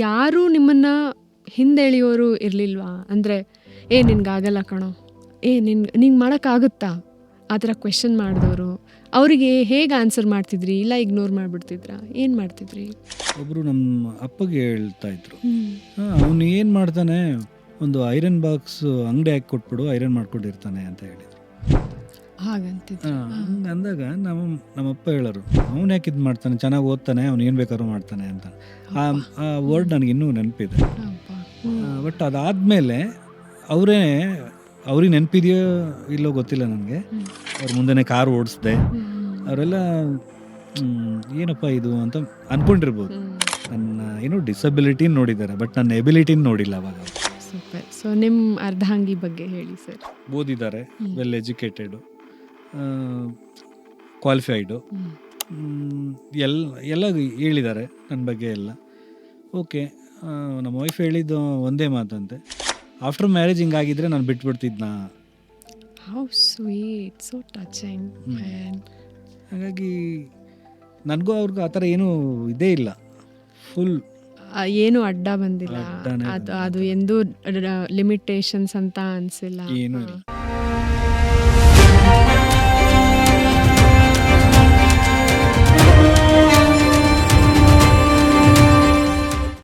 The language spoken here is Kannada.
ಯಾರೂ ನಿಮ್ಮನ್ನ ಹಿಂದೆಳೆಯೋರು ಇರಲಿಲ್ವಾ? ಅಂದರೆ ನಿನ್ಗಾಗಲ್ಲ ಕಣೋ, ನಿಂಗೆ ಮಾಡೋಕ್ಕಾಗುತ್ತಾ, ಆ ಥರ ಕ್ವೆಶನ್ ಮಾಡಿದವರು ಅವರಿಗೆ ಹೇಗೆ ಆನ್ಸರ್ ಮಾಡ್ತಿದ್ರಿ? ಇಲ್ಲ ಇಗ್ನೋರ್ ಮಾಡಿಬಿಡ್ತಿದ್ರಾ? ಏನು ಮಾಡ್ತಿದ್ರಿ? ಒಬ್ಬರು ನಮ್ಮ ಅಪ್ಪಗೆ ಹೇಳ್ತಾ ಇದ್ರು, ಅವನು ಏನು ಮಾಡ್ತಾನೆ, ಒಂದು ಐರನ್ ಬಾಕ್ಸ್ ಅಂಗಡಿ ಹಾಕಿ ಕೊಟ್ಬಿಡು, ಐರನ್ ಮಾಡ್ಕೊಂಡಿರ್ತಾನೆ ಅಂತ ಹೇಳಿದ್ರು. ಹಾಗಂತಿದ್ರು. ಹಂಗೆ ಅಂದಾಗ ನಮ್ಮಪ್ಪ ಹೇಳೋರು, ಅವ್ನು ಯಾಕೆ ಇದು ಮಾಡ್ತಾನೆ, ಚೆನ್ನಾಗಿ ಓದ್ತಾನೆ, ಅವ್ನು ಏನು ಬೇಕಾದ್ರೂ ಮಾಡ್ತಾನೆ ಅಂತ. ಆ ವರ್ಡ್ ನನಗಿನ್ನೂ ನೆನಪಿದೆ. ಬಟ್ ಅದಾದಮೇಲೆ ಅವ್ರಿಗೆ ನೆನಪಿದೆಯೋ ಇಲ್ಲೋ ಗೊತ್ತಿಲ್ಲ ನನಗೆ, ಅವ್ರ ಮುಂದೆನೇ ಕಾರ್ ಓಡಿಸ್ದೆ, ಅವರೆಲ್ಲ ಏನಪ್ಪ ಇದು ಅಂತ ಅಂದ್ಕೊಂಡಿರ್ಬೋದು. ನನ್ನ ಏನೋ ಡಿಸಬಿಲಿಟಿನ ನೋಡಿದ್ದಾರೆ, ಬಟ್ ನನ್ನ ಎಬಿಲಿಟಿನ ನೋಡಿಲ್ಲ ಅವಾಗ. ಸೂಪರ್. ಸೊ ನಿಮ್ಮ ಅರ್ಧಾಂಗಿ ಬಗ್ಗೆ ಹೇಳಿ ಸರ್. ಓದಿದ್ದಾರೆ, ವೆಲ್ ಎಜುಕೇಟೆಡು, ಕ್ವಾಲಿಫೈಡು, ಎಲ್ಲ ಹೇಳಿದ್ದಾರೆ ನನ್ನ ಬಗ್ಗೆ ಎಲ್ಲ. ಓಕೆ, ನಮ್ಮ ವೈಫ್ ಹೇಳಿದ್ದು ಒಂದೇ ಮಾತಂತೆ, ಆಫ್ಟರ್ ಮ್ಯಾರೇಜ್ ಹಿಂಗಾಗಿದ್ರೆ ನಾನು ಬಿಟ್ಬಿಡ್ತಿದ್ನ. How sweet, so touching. ಹಾಗಾಗಿ ನನಗೂ ಅವ್ರಿಗೂ ಆ ಥರ ಏನೂ ಇದೇ ಇಲ್ಲ, ಫುಲ್ ಏನು ಅಡ್ಡ ಬಂದಿಲ್ಲ, ಅಡ್ಡನೇ ಅದು ಎಂದು ಲಿಮಿಟೇಷನ್ಸ್ ಅಂತ ಅನಿಸಿಲ್ಲ. ಏನೂ ಇಲ್ಲ.